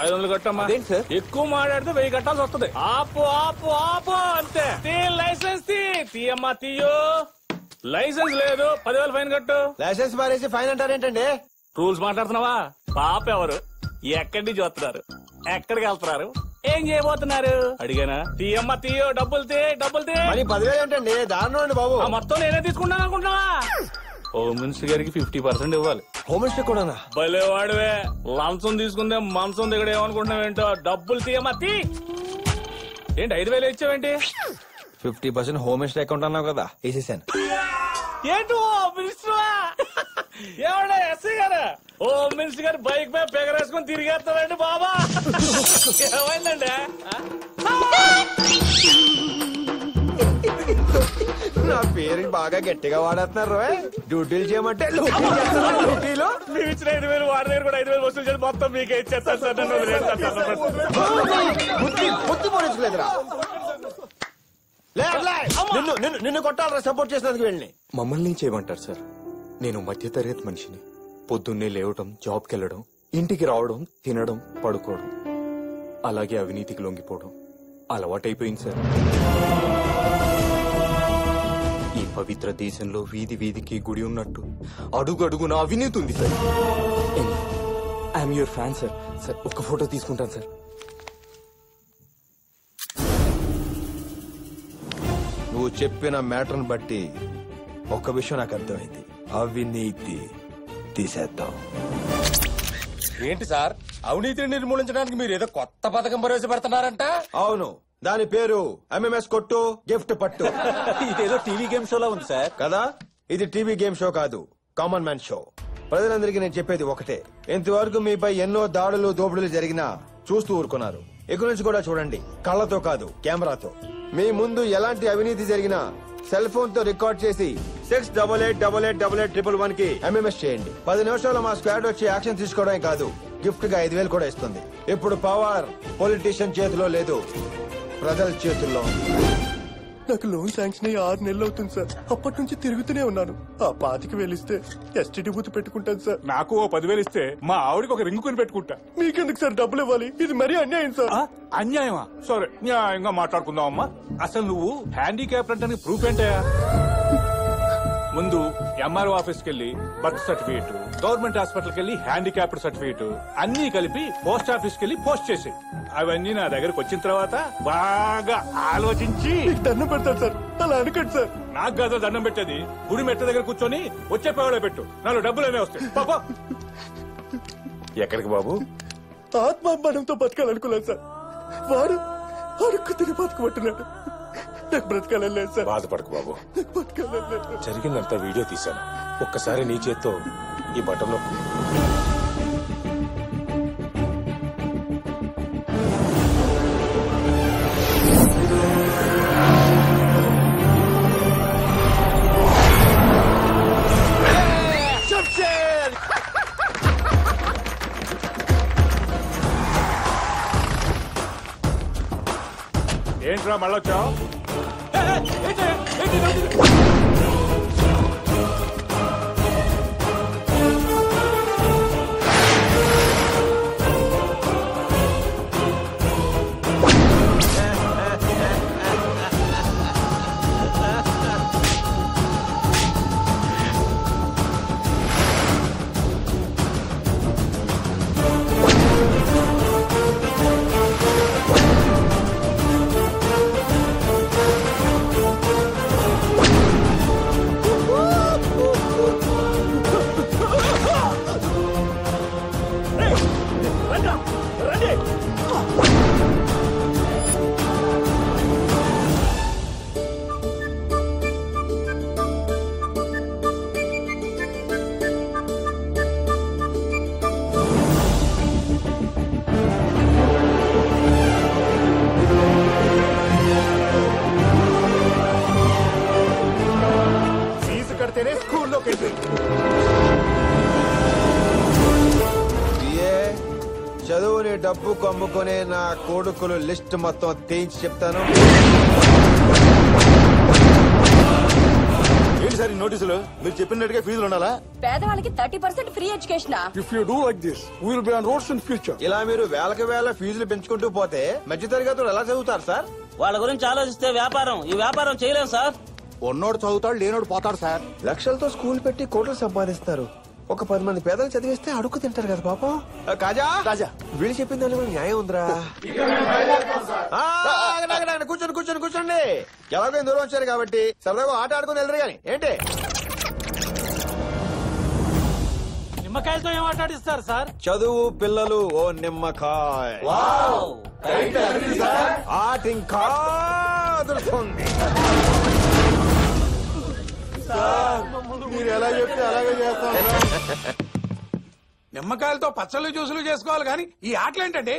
500 కట్టమ్మా. ఎక్కువ మాట్లాడితే 1000 కట్టాల్సి వస్తుంది. ఆపు ఆపు ఆపు అంతే. లైసెన్స్ తీయమ్మా తీయో. లైసెన్స్ లేదు 10,000 ఫైన్ కట్టు. లైసెన్స్ మారేసి ఫైన్ అంటారేంటండి? రూల్స్ మాట్లాడుతున్నావా? పాప ఎవరు, ఎక్కడి నుంచి వస్తున్నారు, ఎక్కడికి వెళ్తున్నారు, ఏం చేయబోతున్నారు అడిగానా? తీయమ్మా తీయో. డబ్బులు తీ. 10,000 ఏంటండి? దారుణం బాబు. మొత్తం నేనే తీసుకుంటాను అనుకుంటున్నావా? హోమ్ మినిస్టర్ గారికి 50% ఇవ్వాలి. హోమ్ మినిస్టర్ కూడా? భలే వాడివే. లంచం తీసుకుందే మంచం దగ్గర ఏమనుకుంటున్నావు ఏంటో. డబ్బులు తీయమ్మా తీ. ఏంటి 5,000 ఇచ్చావేంటి? 50% హోమ్ మినిస్టర్ అకౌంట్ అన్నావు కదా, వేసేసాను. ఏంటి హోమ్ మినిస్టర్? ఎవడా ఎస్ఐ గారు? హోమ్ మినిస్టర్ గారు బైక్ మీద పెగరేసుకుని తిరిగేస్తాడండి బాబా. ఏమైందండి? నా పేరు బాగా గట్టిగా వాడేస్తున్నారు. డ్యూటీలు చేయమంటే డ్యూటీలు మీరు ఇచ్చిన 5,000 వాడి దగ్గర కూడా 5,000 వసూలు చేసి మొత్తం మీకే ఇచ్చేస్తారు సార్. బుద్ధి పోనించలేదురా. నిన్ను కొట్టాలరా సపోర్ట్ చేసినందుకు. వెళ్ళి మమ్మల్ని చేయమంటారు సార్? నేను మధ్యతరగతి మనిషిని. పొద్దున్నే లేవటం, జాబ్కి వెళ్ళడం, ఇంటికి రావడం, తినడం, పడుకోవడం, అలాగే అవినీతికి లొంగిపోవడం అలవాటైపోయింది సార్. ఈ పవిత్ర దేశంలో వీధి వీధికి గుడి ఉన్నట్టు అడుగు అడుగున అవినీతి ఉంది sir. I'm your fan sir. Sir ఒక్క ఫోటో తీసుకుంటాను సార్. నువ్వు చెప్పిన మ్యాటర్ని బట్టి ఒక్క విషయం నాకు అర్థమైంది. అవినీతి తీసేద్దాం. ఏంటి సార్, అవినీతిని నిర్మూలించడానికి మీరు ఏదో కొత్త పథకం ప్రవేశపెడుతున్నారంట? అవును, దాని పేరు MMS కొట్టు గిఫ్ట్ పట్టు. ఇదేదో టీవీ గేమ్ షోలా ఉంది సార్. కదా, ఇది టీవీ గేమ్ షో కాదు, కామన్ మ్యాన్ షో. ప్రజలందరికీ నేను చెప్పేది ఒకటే, ఇంతవరకు మీపై ఎన్నో దాడులు దోపిడీలు జరిగినా చూస్తూ ఊరుకున్నారు. ఇక నుంచి కూడా చూడండి, కళ్ళతో కాదు కెమెరాతో. మీ ముందు ఎలాంటి అవినీతి జరిగినా సెల్ ఫోన్ తో రికార్డ్ చేసి 68888811 కి MMS చేయండి. 10 నిమిషాల్లో మా స్క్వాడ్ వచ్చి యాక్షన్ తీసుకోవడమే కాదు, గిఫ్ట్ గా 5,000 కూడా ఇస్తుంది. ఇప్పుడు పవర్ పొలిటీషియన్ చేతిలో లేదు, ప్రజల చేతుల్లో. నాకు లోన్ శాంక్షన్ అయ్యి 6 నెలలు అవుతుంది సార్. అప్పటి నుంచి తిరుగుతూనే ఉన్నాను. ఆ 25,000 ఇస్తే STD బూత్ పెట్టుకుంటాను సార్. నాకు 10,000 ఇస్తే మా ఆవిడకి ఒక రింగు కొని పెట్టుకుంటా. మీకెందుకు సార్ డబ్బులు ఇవ్వాలి? ఇది మరీ అన్యాయం సార్. అన్యాయమా? సరే న్యాయంగా మాట్లాడుకుందాం అమ్మా. అసలు నువ్వు హ్యాండిక్యాప్ అంటే ప్రూఫ్ ఏంటయా? ముందు MRO ఆఫీస్కి వెళ్ళి బర్త్ సర్టిఫికేట్, గవర్నమెంట్ హాస్పిటల్కి వెళ్ళి హ్యాండిక్యాప్డ్ సర్టిఫికేట్ అన్ని కలిపి పోస్ట్ ఆఫీస్కి వెళ్ళి పోస్ట్ చేసి, అవన్నీ నా దగ్గరకు వచ్చిన తర్వాత బాగా ఆలోచించి దండం పెడతాను సార్. అలా అనుకోండి సార్. నాకు కాదు దండం పెట్టేది, గుడి మెట్ట దగ్గర కూర్చొని వచ్చే పేవలో పెట్టు. నాలుగు డబ్బులు వస్తాయి. పాపా ఎక్కడికి బాబు? ఆత్మాభిమానంతో బతకాలనుకున్నాను సార్. వాడు అడుక్కు తిని బతకబట్టున్నాడు. నాకు బ్రతకాలేదు సార్. బాధపడకు బాబు, బతకాలేదు. జరిగిందంతా వీడియో తీశాను. ఒక్కసారి నీ చేత్తో ఈ బటన్ నొక్కు. ఏంట్రా మళ్ళొచ్చావు? చదువుని డబ్బు కమ్ముకునే నా కొడుకులు లిస్ట్ మొత్తం తేల్చి చెప్తాను. సార్ ఈ నోటీసులు? మీరు చెప్పినట్టుగా ఫీజులు ఉండాలా? పేదవాళ్ళకి 30% free education. If you do like this, we will be on roads in future. ఇలా మీరు వేలకు వేల ఫీజులు పెంచుకుంటూ పోతే మధ్య తరగతులు ఎలా చదువుతారు సార్? వాళ్ళ గురించి ఆలోచిస్తే ఈ వ్యాపారం చేయలేం సార్. ఉన్నోడు చదువుతాడు, లేనోడు పోతాడు సార్. లక్షలతో స్కూల్ పెట్టి కోట్లు సంపాదిస్తారు. ఒక 10 మంది పేదలు చదివిస్తే అడుగు తింటారు కదా పాపం. కాజా రాజా వీళ్ళు చెప్పిన దాని కూడా న్యాయం ఉందిరా. కూర్చోండి కూర్చోండి కూర్చోండి. ఎలాగో దూరం వచ్చారు కాబట్టి సరదాగా ఆట ఆడుకుని వెళ్ళరు గాని ఏంటి? నిమ్మకాయలతో ఏం ఆటాడిస్తారు సార్? చదువు పిల్లలు ఓ నిమ్మకాయ. ఆట ఇంకా అదురుతుంది. మీరు ఎలా చెప్తే అలాగే చేస్తాం. నిమ్మకాయలతో పచ్చళ్ళు జ్యూసులు చేసుకోవాలి కానీ ఈ ఆటలు ఏంటండి?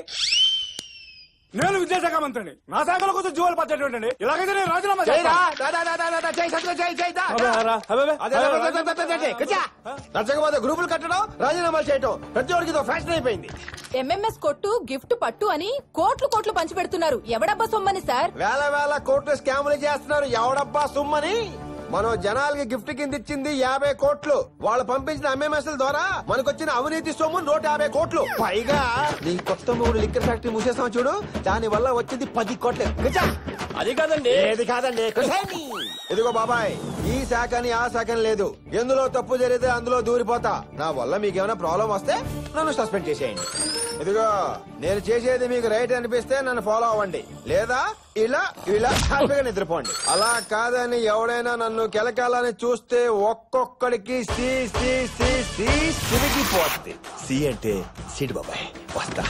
నేను విద్యాశాఖ మంత్రిని. నా శాఖల కోసం జీవాలు పట్టేటండి. ఇలాగైతే నేను రాజీనామా నచ్చకపోతే గ్రూపులు కట్టడం, రాజీనామాలు చేయటం ప్రతి ఒక్కరికి ఇదో ఫ్యాషన్ అయిపోయింది. ఎంఎంఎస్ కొట్టు గిఫ్ట్ పట్టు అని కోట్లు కోట్లు పంచి పెడుతున్నారు. ఎవడబ్బా సొమ్మని సార్? వేల వేల కోట్లు స్కాములు చేస్తున్నారు. ఎవడబ్బా సుమ్మని? మనం జనాలకి గిఫ్ట్ కింద ఇచ్చింది 50 కోట్లు. వాళ్ళు పంపించిన ఎంఎంఎస్ ద్వారా మనకొచ్చిన అవినీతి సొమ్ము 150 కోట్లు. పైగా నీ కొత్త మూడు లిక్కర్ ఫ్యాక్టరీ మూసేస్తాం చూడు, దాని వల్ల వచ్చింది 10 కోట్లు. అది కాదండి. ఏది కాదండి? ఇదిగో బాబాయ్, ఈ శాఖని ఆ శాఖని లేదు. ఎందులో తప్పు జరిగితే అందులో దూరిపోతా. నా వల్ల మీకేమైనా ప్రాబ్లం వస్తే నన్ను సస్పెండ్ చేసేయండి. ఇదిగో నేను చేసేది మీకు రైట్ అనిపిస్తే నన్ను ఫాలో అవ్వండి, లేదా ఇలా ఇలా హ్యాపీగా నిద్రపోండి. అలా కాదని ఎవడైనా నన్ను కెలకాలని చూస్తే ఒక్కొక్కడికి సిరిగిపోతుంది. సి అంటే సీడ్ బాబాయ్. వస్తా.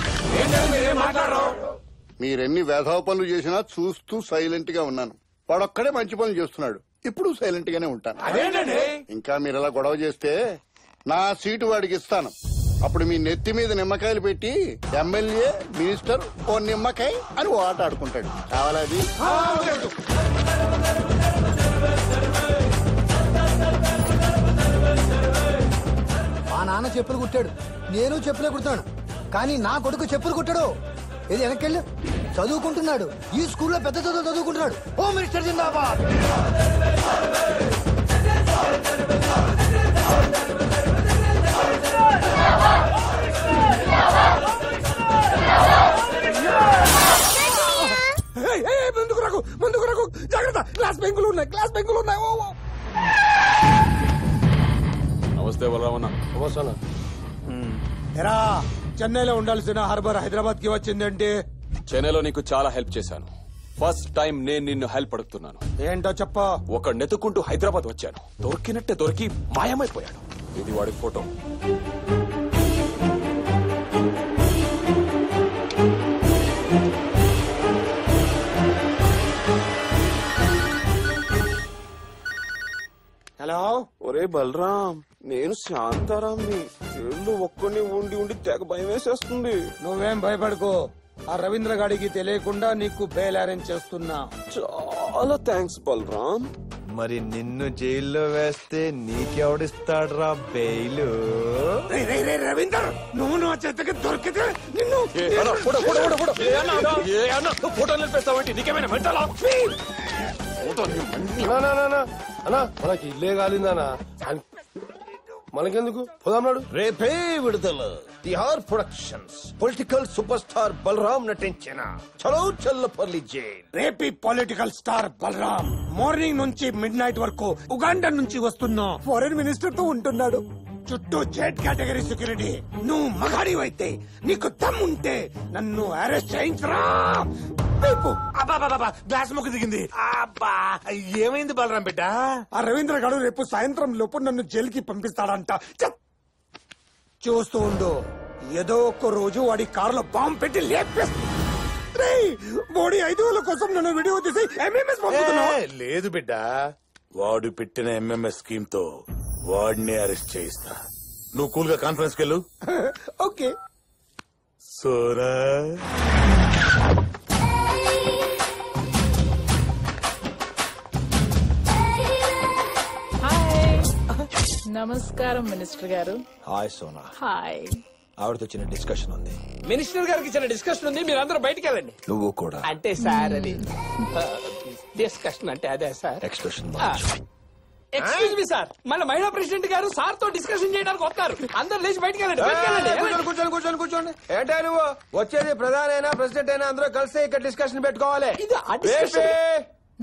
మీరెన్ని వేధవ పనులు చేసినా చూస్తూ సైలెంట్ గా ఉన్నాను. వాడొక్కడే మంచి పనులు చేస్తున్నాడు. ఇప్పుడు సైలెంట్ గానే ఉంటాను. ఇంకా మీరు ఇలా గొడవ చేస్తే నా సీటు వాడికి ఇస్తాను. అప్పుడు మీ నెత్తి మీద నిమ్మకాయలు పెట్టి ఎమ్మెల్యే మినిస్టర్ ఓ నిమ్మకాయ అని ఓ ఆట ఆడుకుంటాడు. కావాలది? మా నాన్న చెప్పులు కుట్టాడు, నేను చెప్పులే కుడతాను. కానీ నా కొడుకు చెప్పులు కుట్టాడు. ఇది వెనకెళ్ళు చదువుకుంటున్నాడు. ఈ స్కూల్లో పెద్ద చదువు చదువుకుంటున్నాడు. హోమ్ మినిస్టర్ జిందాబాద్. ముందుకు రాకు జాగ్రత్త. క్లాస్ బెంకులు ఉన్నాయి. నమస్తే బలరామన్న. ఎరా చెన్నైలో ఉండాల్సిన హార్బర్ హైదరాబాద్ కి వచ్చిందంటే? చెన్నైలో నీకు చాలా హెల్ప్ చేశాను. ఫస్ట్ టైం నేను నిన్ను హెల్ప్ అడుగుతున్నాను. ఏంటో చెప్ప. ఒక నెతుకుంటూ హైదరాబాద్ వచ్చాను. దొరికినట్టే దొరికి మాయమైపోయాడు. ఇది వాడి ఫోటో. హలో. ఒరే బలరాం, నేను శాంతారాంని. ఏళ్ళు ఒక్కడిని ఉండి ఉండి తెగ భయం వేసేస్తుంది. నువ్వేం భయపడుకో. ఆ రవీంద్ర గాడికి తెలియకుండా నీకు బెయిల్ అరేంజ్ చేస్తున్నా. చాలా థ్యాంక్స్ బలరాం. మరి నిన్ను జైల్లో వేస్తే నీకెవడిస్తాడ్రా బెయిలు? రవీందర్, నువ్వు నా చేతకి దొరికితే నిన్ను ఫోటో నిలిపేస్తావంటే నీకేమైనా మెంటలా? అన్నా మనకి ఇల్లే కాలిందనా? మనకెందుకు పోదాం. రేపే విడుదల Tihar productions political super star Balaram నటించిన చలో చల్లపల్లి జైల్. రేపీ పొలిటికల్ స్టార్ బలరాం మార్నింగ్ నుంచి మిడ్ నైట్ వరకు ఉగాండా నుంచి వస్తున్న ఫారెన్ మినిస్టర్ తో ఉంటున్నాడు. చుట్టూ జెడ్ కేటగిరీ సెక్యూరిటీ. నువ్వు మగాడివైతే, నీకు దమ్ముంటే నన్ను అరెస్ట్ చేయించరా. గ్లాస్ ముక్కు దిగింది. అబ్బా, ఏమైంది బలరాం బిడ్డ? ఆ రవీంద్ర గారు రేపు సాయంత్రం లోపు నన్ను జైలుకి పంపిస్తాడంట. చూస్తూ ఉండు, ఏదో ఒక్క రోజు వాడి కారులో బాంబు పెట్టి లేపేస్తా. బాడీ 5,000 కోసం నన్ను వీడియో తీసి ఎంఎంఎస్ పంపుతున్నా. లేదు బిడ్డ, వాడు పెట్టిన ఎంఎంఎస్ స్కీమ్ తో వాడిని అరెస్ట్ చేయిస్తా. నువ్వు కూల్ గా కాన్ఫరెన్స్ కెళ్ళు. ఓకే. సోరా నమస్కారం మినిస్టర్ గారు. హాయ్ సోనా. హాయ్. ఆవిడతో చిన్న డిస్కషన్ ఉంది. మినిస్టర్ గారికి చిన్న డిస్కషన్ ఉంది. మీరు అందరూ బయటికి వెళ్ళండి. నువ్వు కూడా. అంటే సార్ అది డిస్కషన్ అంటే అదే sir. Expression excuse me sir, మన మహిళా ప్రెసిడెంట్ గారు సార్ తో డిస్కషన్ చేయడానికి వస్తారు. అందరు లేచి బయటికి వెళ్ళండి, బయటికి వెళ్ళండి. కూర్చోండి కూర్చోండి కూర్చోండి. ఏంటా నువ్వు వచ్చేది? ప్రధాని అయినా ప్రెసిడెంట్ అయినా అందరూ కలిసి ఇక్కడ డిస్కషన్ పెట్టుకోవాలి. ఇది ఆ discussion.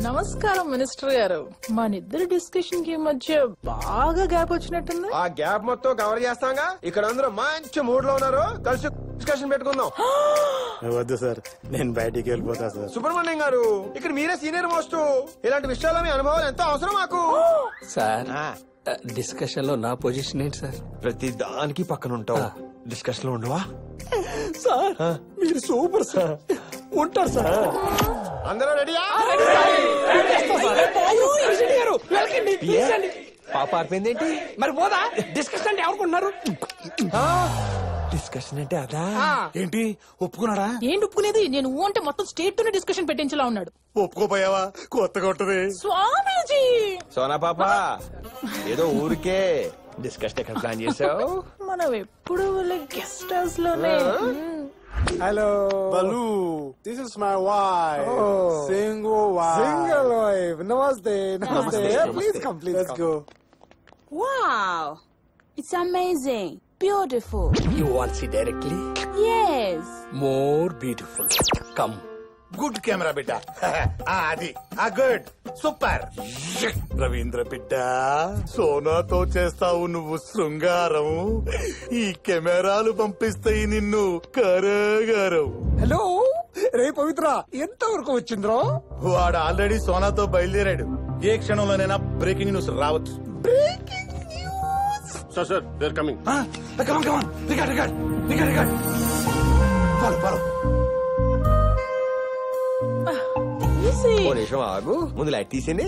నమస్కారం మినిస్టర్ గారు. మన ఇద్దరు డిస్కషన్ కి మధ్య బాగా గ్యాప్ వచ్చినట్టుంది. ఆ గ్యాప్ మొత్తం కవర్ చేస్తాంగా. ఇక్కడ అందరూ మంచి మూడ్ లో ఉన్నారు, కలిసి డిస్కషన్ పెట్టుకుందాం. వద్దు సార్, నేను బయటికి వెళ్ళిపోతా సార్. సుబ్రహ్మణ్యం గారు, ఇక్కడ మీరే సీనియర్ మోస్ట్. ఇలాంటి విషయాల్లో మీ అనుభవాలు ఎంతో అవసరం మాకు. సార్ డిస్కషన్ లో నా పొజిషన్ ఏంటి సార్? ప్రతి దానికి పక్కన ఉంటావు, డిస్కషన్ లో ఉండవా? సార్ మీరు సూపర్ సార్, ఉంటారు సార్. అందరూ రెడీయా? పాప ఆర్పింది ఏంటి మరి పోదా? డిస్కషన్ అంటే ఎవరుకుంటున్నారు? డిస్కషన్ అంటే అదా? ఏంటి ఒప్పుకున్నాడా? ఏంటి ఒప్పుకునేది? నేను ఊ అంటే మొత్తం స్టేట్ తోనే డిస్కషన్ పెట్టించేలా ఉన్నాడు. ఒప్పుకోపోయావా? కొత్తగా ఉంటది. స్వామీజీ సోనా పాప, ఏదో ఊరికే డిస్కషన్ ఎక్కడ ప్లాన్ చేసావు? మనం ఎప్పుడు గెస్ట్ హౌస్ లోనే. హలో బలు, this is my wife. Single wife. నమస్తే నమస్తే. Please come, please let's go. Wow, it's amazing, beautiful. You want to see directly? Yes. More beautiful. Come. Good camera బిడ్డ. అది గుడ్ సూపర్. రవీంద్ర బిడ్డ, సోనాతో చేస్తావు నువ్వు శృంగారం, ఈ కెమెరాలు పంపిస్తాయి నిన్ను కరగారం. హలో రే పవిత్ర, ఎంత వరకు వచ్చింద్రో? వాడు ఆల్రెడీ సోనాతో బయలుదేరాడు. ఏ క్షణంలోనైనా బ్రేకింగ్ న్యూస్ రావచ్చు. Sir they are coming. Follow ఓ నిమిషం ఆగు, ముందు లైట్ తీసింది.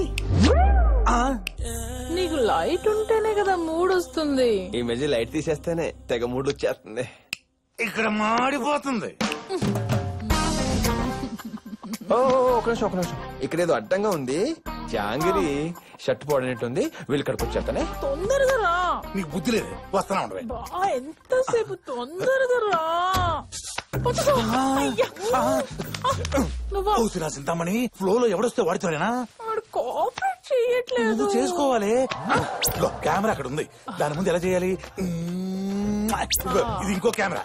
నీకు లైట్ ఉంటేనే కదా మూడ్ వస్తుంది. ఈ మధ్య లైట్ తీసేస్తేనే తెగ మూడు వచ్చేస్తుంది. ఇక్కడ మాడిపోతుంది. ఒక నిమిషం ఒక నిమిషం, ఇక్కడేదో అడ్డంగా ఉంది. జాంగిరి షర్ట్ పోడనట్టుంది, వీళ్ళు ఇక్కడికి వచ్చేస్తానే. తొందరగా రా. నీకు బుద్ధి లేదు, వస్తానా ఉండవే. బా ఎంతసేపు, తొందరగా రా. పట్టుకో. అయ్యా. నువ్వా? చింతామణి, ఫ్లో లో ఎవడొస్తే వాడుతారేనా? వాడు కోఆపరేట్ చెయ్యట్లేదు. నువ్వు చేసుకోవాలి. కెమెరా అక్కడ ఉంది, దాని ముందు ఎలా చేయాలి? ఇది ఇంకో కెమెరా,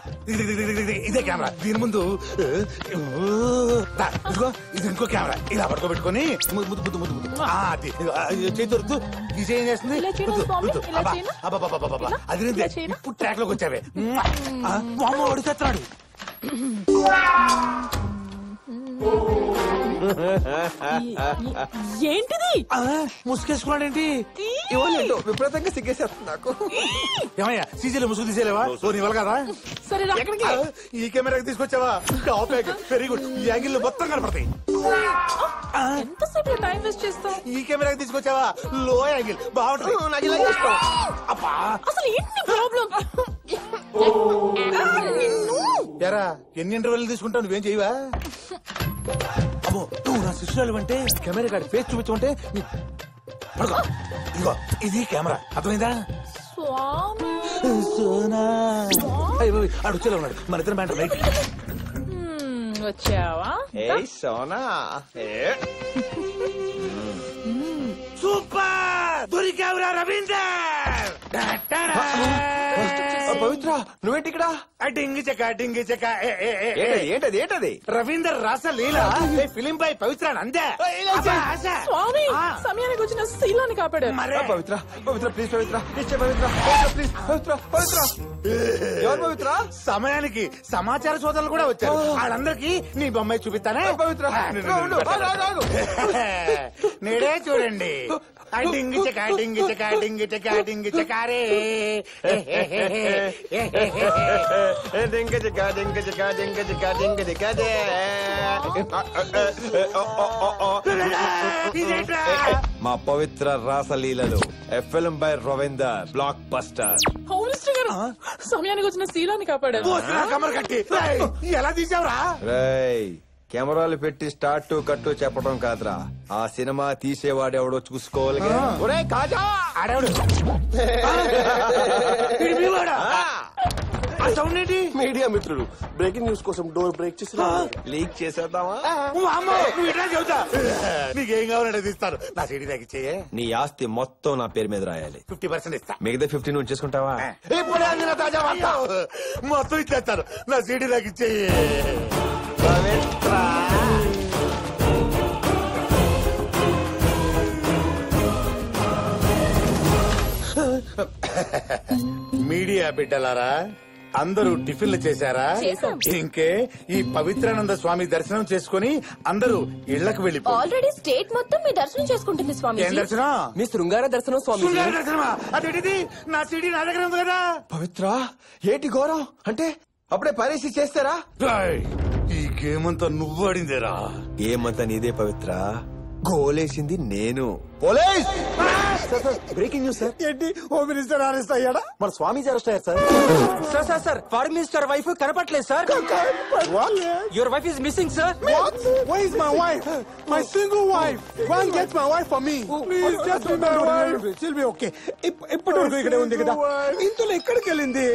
ఇదే కెమెరా. దీని ముందు ఇదిగో ఇది ఇంకో కెమెరా. ఇలా పడుకోబెట్టుకొని ముద్దు ముద్దు ముద్దు ముద్దు చేతి దొరుకుతూ ఈ చేంజ్ చేస్తుంది. అది ఇప్పుడు ట్రాక్ లోకి వచ్చావే. మామ వాడు తెస్తున్నాడు. ఏంటిది? ముసుకేసుకున్నాడేంటి? ఇవ్వలేదు, విపరీతంగా సిగ్గేసేస్తుంది నాకు. ఏమయ్యా సీజీలో ముసుగు తీసేలేవా? నీ వల్ల కదా. సరే ఎక్కడికి? ఈ కెమెరాకి తీసుకొచ్చావా? Very good. ఈ యాంగిల్ మొత్తం కనపడతాయి. ఎంతసేపు టైం వేస్ట్ చేస్తావు? ఈ కెమెరాకి తీసుకొచ్చావా? లో యాంగిల్ బాగుంటుంది. నాకు ఇలా ఇష్టం. అబ్బా అసలు ఏంటి ప్రాబ్లం? ఎరా ఎన్ని ఇంటర్వెల్ తీసుకుంటావు? నువ్వేం చేయవా? అబ్బో నువ్వు నా శిష్యురాలు అంటే కెమెరా కాడి ఫేస్ చూపించమంటే పడుకో. ఇదిగో ఇది కెమెరా, అర్థమైందా? సోనా అడుగులో ఉన్నాడు. మన ఇద్దరు మ్యాటర్ రైట్. వచ్చావా? సోనా సూపర్, దొరికావురా రవీందర్. పవిత్ర, నువ్వేంటి ఇక్కడ? డింగి చెక్క డింగి చెక్క. ఏంటది ఏంటది? రవీందర్ రాస లీల ఫిలిం పై పవిత్ర అందే. స్వామి సమయానికి వచ్చిన శీలాన్ని కాపాడారు. పవిత్ర పవిత్ర ప్లీజ్, పవిత్ర ఇచ్చే, పవిత్ర ప్లీజ్, పవిత్ర పవిత్ర. ఎవరు పవిత్ర? సమయానికి సమాచార సోదరులు కూడా వచ్చారు. వాళ్ళందరికీ నీ బొమ్మాయి చూపిస్తానే. పవిత్ర నేడే చూడండి. డింగి చెక్క డింగి చెక్క డింగి చెక్క డింగి చెకారే. మా పవిత్ర రాసలీలలు F L M by Ravinder blockbuster. సమయానికి వచ్చిన శీలాన్ని కాపాడారు. కమర్ కట్టి ఎలా తీసావురా? రేయ్, కెమెరాలు పెట్టి స్టార్ట్ టు కట్టు చెప్పడం కాదురా, ఆ సినిమా తీసేవాడెవడో చూసుకోవాలి. ఆడేవాడు ఆ సౌండ్ ఏంటి? మీడియా మిత్రులు బ్రేకింగ్ న్యూస్ కోసం డోర్ బ్రేక్ చేసి లీక్ చేసేద్దామా? అమ్మో, నువ్వు ఇట్లా చెబుతా. నీకేం కావాలంటే ఇస్తాను. నా సీడీ నాకు ఇచ్చేయే. నీ ఆస్తి మొత్తం నా పేరు మీద రాయాలి. 50% ఇస్తా. మిగతా 50 నువ్వు చేసుకుంటావా? ఇప్పుడు అందిన తాజా వార్త. మొత్తం ఇచ్చేస్తాను. నా సీడీ నాకు ఇచ్చేయే. మీడియా బిడ్డలారా, అందరూ టిఫిన్లు చేశారా? ఇంకే ఈ పవిత్రానంద స్వామి దర్శనం చేసుకుని అందరూ ఇళ్లకు వెళ్ళిపో. ఆల్రెడీ స్టేట్ మొత్తం మీ దర్శనం చేసుకుంటుంది స్వామి. ఏం దర్శనం? మీ శృంగార దర్శనం స్వామి. శృంగార దర్శనమా? అదేంటిది? నా సీడీ నా దగ్గర ఉంది కదా. పవిత్ర ఏంటి ఘోరం? అంటే అప్పుడే పరీక్ష చేస్తారా? ఈ గేమ్ అంతా నువ్వు ఆడిందేరా. ఏమంతా నీదే పవిత్ర, గోలేసింది నేను. పోలీస్! Breaking news sir. ఏంటి, హోమ్ మినిస్టర్ అరెస్ట్ అయ్యాడా? మన స్వామీజీ అరెస్ట్ అయ్యారు sir. Sir sir sir foreign minister wife కనపట్లేదు sir. Your wife is missing sir. Where is my wife? My single wife. Go and get my wife for me. Please get me my wife. Okay, ఇప్పటి వరకు ఇక్కడే ఉంది కదా. ఇందులో ఎక్కడికి వెళ్ళింది?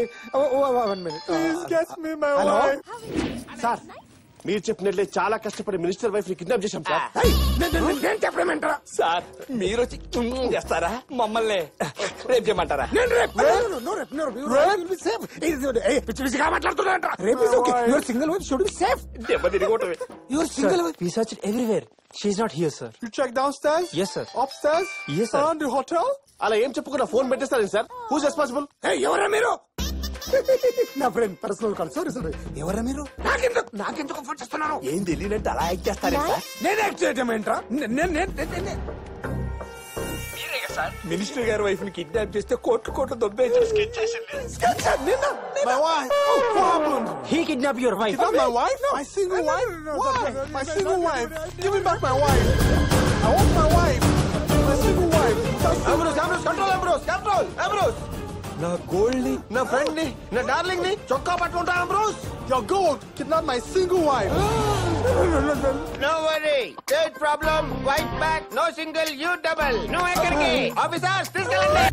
Please get me my wife. Sir, మీరు చెప్పినట్లే చాలా కష్టపడి మినిస్టర్ వైఫ్ ని కిడ్నాప్ చేశాం సార్. నేను చెప్పడమేంటారా? సార్ మీరు వచ్చి చేస్తారా? మమ్మల్ని రేపు చేయమంటారా? నేను పిచ్చి పిచ్చిగా మాట్లాడుతున్నా. రేపు your single wife should be safe. Your single wife. We searched everywhere. She is not here, sir. You check downstairs? Yes, sir. Upstairs? Yes, sir. Around the hotel? అలా ఏం చెప్పుకున్నా ఫోన్ పెట్టేస్తారండి సార్. Who's responsible? ఎవరా మీరు? నా friend personal call. Sorry sorry. ఎవరా మీరు? నాకెందుకు ఫోన్ చేస్తున్నాను? ఏం తెలియనట్టు అలా యాక్ట్ చేస్తారా సార్? నేను యాక్ట్ చేయటం ఏంట్రా? మినిస్టర్ గారి వైఫ్ ని కిడ్నాప్ చేస్తే కోట్లు దొబ్బేసి My wife. What happened? He kidnapped your wife. Not my wife? My single wife? Why? My single wife. Give me back my wife. I want my wife. My single wife. Control. నా gold ని, నా friend ని, నా darling ని చొక్కా పట్టుకుంటా అంబ్రోస్. Your gold kidnapped my single wife. No worry. Third problem, white back, no single, you double. No ఎక్కడికి. Officers తీసుకెళ్ళండి.